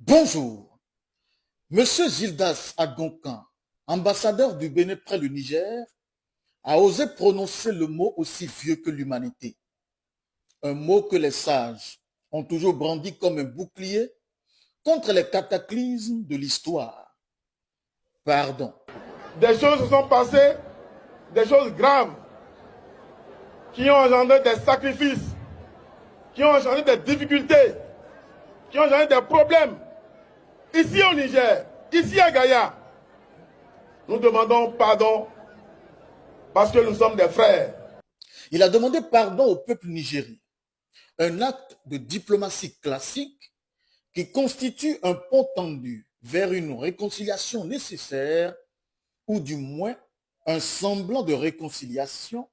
Bonjour, Monsieur Gildas Agoncan, ambassadeur du Bénin près le Niger, a osé prononcer le mot aussi vieux que l'humanité. Un mot que les sages ont toujours brandi comme un bouclier contre les cataclysmes de l'histoire. Pardon. Des choses se sont passées, des choses graves, qui ont engendré des sacrifices, qui ont engendré des difficultés, qui ont engendré des problèmes. Ici au Niger, ici à Gaïa, nous demandons pardon parce que nous sommes des frères. Il a demandé pardon au peuple nigérien, un acte de diplomatie classique qui constitue un pont tendu vers une réconciliation nécessaire, ou du moins un semblant de réconciliation,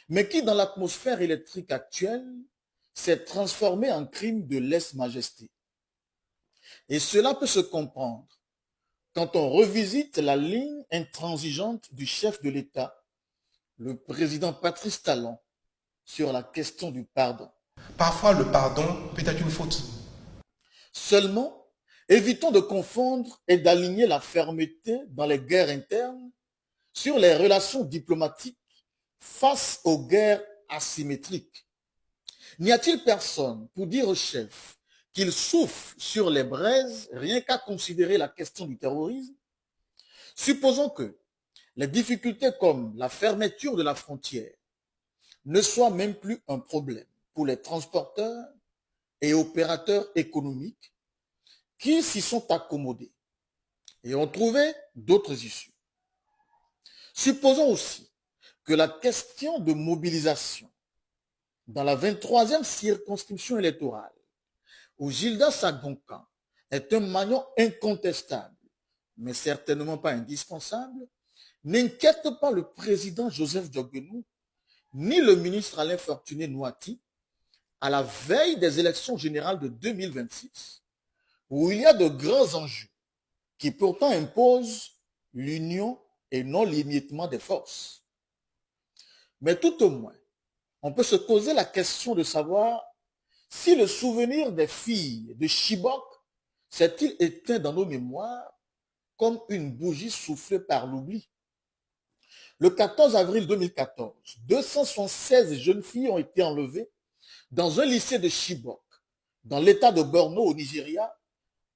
mais qui, dans l'atmosphère électrique actuelle, s'est transformé en crime de lèse-majesté. Et cela peut se comprendre quand on revisite la ligne intransigeante du chef de l'État, le président Patrice Talon, sur la question du pardon. Parfois, le pardon peut être une faute. Seulement, évitons de confondre et d'aligner la fermeté dans les guerres internes sur les relations diplomatiques face aux guerres asymétriques. N'y a-t-il personne pour dire au chef qu'il souffle sur les braises rien qu'à considérer la question du terrorisme? Supposons que les difficultés comme la fermeture de la frontière ne soient même plus un problème pour les transporteurs et opérateurs économiques qui s'y sont accommodés et ont trouvé d'autres issues. Supposons aussi que la question de mobilisation dans la 23e circonscription électorale, où Gildas Agoncan est un maillon incontestable, mais certainement pas indispensable, n'inquiète pas le président Joseph Dioguenou, ni le ministre Alain Fortuné Nouati, à la veille des élections générales de 2026, où il y a de grands enjeux qui pourtant imposent l'union et non l'émiettement des forces. Mais tout au moins, on peut se poser la question de savoir si le souvenir des filles de Chibok s'est-il éteint dans nos mémoires comme une bougie soufflée par l'oubli. Le 14 avril 2014, 276 jeunes filles ont été enlevées dans un lycée de Chibok, dans l'état de Borno au Nigeria,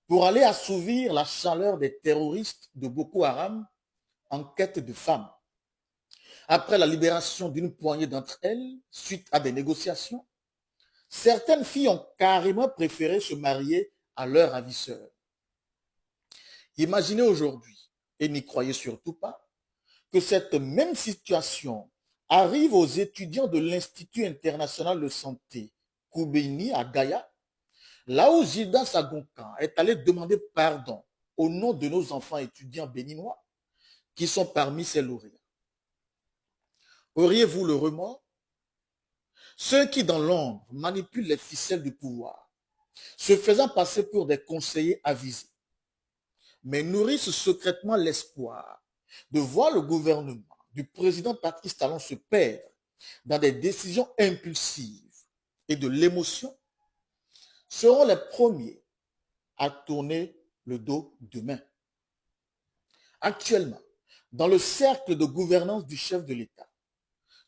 pour aller assouvir la chaleur des terroristes de Boko Haram en quête de femmes. Après la libération d'une poignée d'entre elles, suite à des négociations, certaines filles ont carrément préféré se marier à leur ravisseur. Imaginez aujourd'hui, et n'y croyez surtout pas, que cette même situation arrive aux étudiants de l'Institut international de santé Koubeni à Gaïa, là où Gildas Agoncan est allé demander pardon au nom de nos enfants étudiants béninois qui sont parmi ces lauréats. Auriez-vous le remords? Ceux qui, dans l'ombre, manipulent les ficelles du pouvoir, se faisant passer pour des conseillers avisés, mais nourrissent secrètement l'espoir de voir le gouvernement du président Patrice Talon se perdre dans des décisions impulsives et de l'émotion, seront les premiers à tourner le dos demain. Actuellement, dans le cercle de gouvernance du chef de l'État,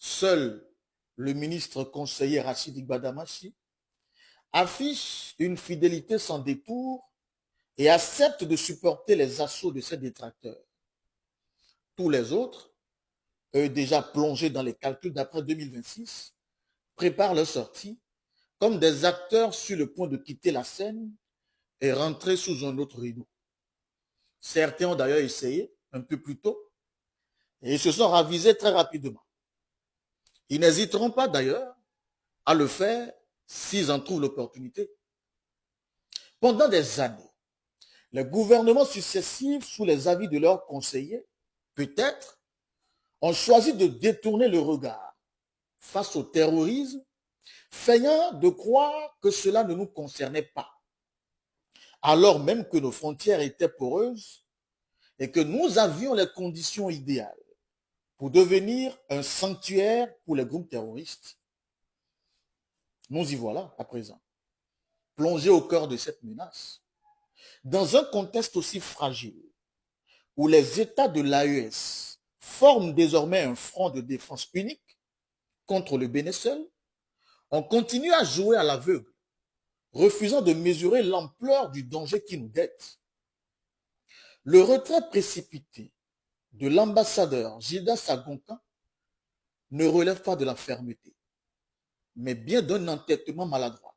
seul le ministre conseiller Rachid Gbadamachi affiche une fidélité sans détour et accepte de supporter les assauts de ses détracteurs. Tous les autres, eux déjà plongés dans les calculs d'après 2026, préparent leur sortie comme des acteurs sur le point de quitter la scène et rentrer sous un autre rideau. Certains ont d'ailleurs essayé un peu plus tôt et ils se sont ravisés très rapidement. Ils n'hésiteront pas d'ailleurs à le faire s'ils en trouvent l'opportunité. Pendant des années, les gouvernements successifs, sous les avis de leurs conseillers, peut-être, ont choisi de détourner le regard face au terrorisme, feignant de croire que cela ne nous concernait pas, alors même que nos frontières étaient poreuses et que nous avions les conditions idéales pour devenir un sanctuaire pour les groupes terroristes. Nous y voilà à présent, plongés au cœur de cette menace. Dans un contexte aussi fragile, où les États de l'AES forment désormais un front de défense unique contre le Bénin seul, on continue à jouer à l'aveugle, refusant de mesurer l'ampleur du danger qui nous guette. Le retrait précipité de l'ambassadeur Gildas Sagonkan ne relève pas de la fermeté, mais bien d'un entêtement maladroit.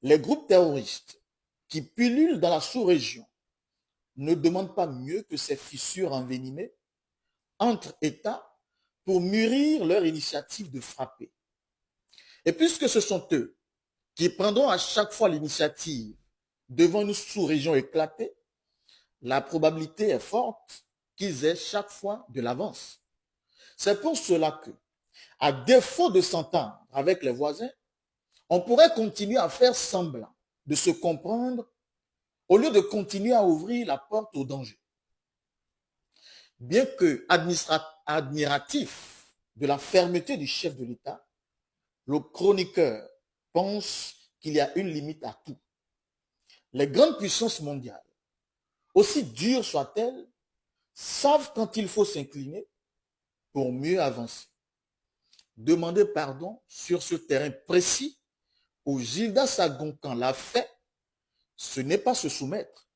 Les groupes terroristes qui pullulent dans la sous-région ne demandent pas mieux que ces fissures envenimées entre États pour mûrir leur initiative de frapper. Et puisque ce sont eux qui prendront à chaque fois l'initiative devant une sous-région éclatée, la probabilité est forte qu'ils aient chaque fois de l'avance. C'est pour cela que, à défaut de s'entendre avec les voisins, on pourrait continuer à faire semblant de se comprendre au lieu de continuer à ouvrir la porte au danger. Bien que admiratif de la fermeté du chef de l'État, le chroniqueur pense qu'il y a une limite à tout. Les grandes puissances mondiales, aussi dures soient-elles, savent quand il faut s'incliner pour mieux avancer. Demander pardon sur ce terrain précis où Gildas Sagonkan l'a fait, ce n'est pas se soumettre,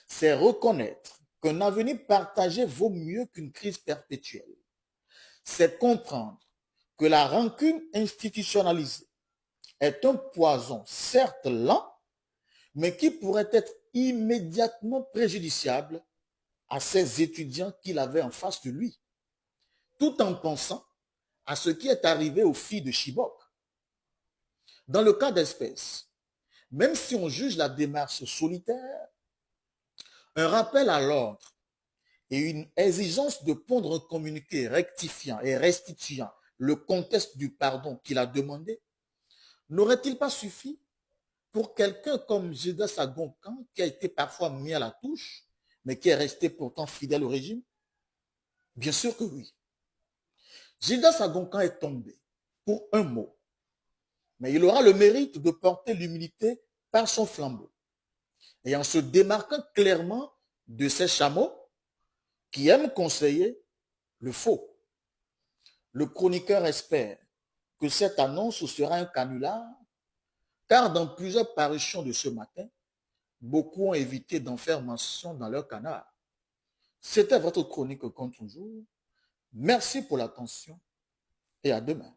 c'est reconnaître qu'un avenir partagé vaut mieux qu'une crise perpétuelle. C'est comprendre que la rancune institutionnalisée est un poison certes lent, mais qui pourrait être immédiatement préjudiciable à ces étudiants qu'il avait en face de lui, tout en pensant à ce qui est arrivé aux filles de Chibok. Dans le cas d'espèce, même si on juge la démarche solitaire, un rappel à l'ordre et une exigence de pondre un communiqué rectifiant et restituant le contexte du pardon qu'il a demandé, n'aurait-il pas suffi pour quelqu'un comme Gildas Sagonkan, qui a été parfois mis à la touche, mais qui est resté pourtant fidèle au régime? Bien sûr que oui. Gildas Sagonkan est tombé pour un mot, mais il aura le mérite de porter l'humilité par son flambeau. Et en se démarquant clairement de ces chameaux qui aiment conseiller le faux. Le chroniqueur espère que cette annonce sera un canular, car dans plusieurs parutions de ce matin, beaucoup ont évité d'en faire mention dans leur canard. C'était votre chronique comme toujours. Merci pour l'attention et à demain.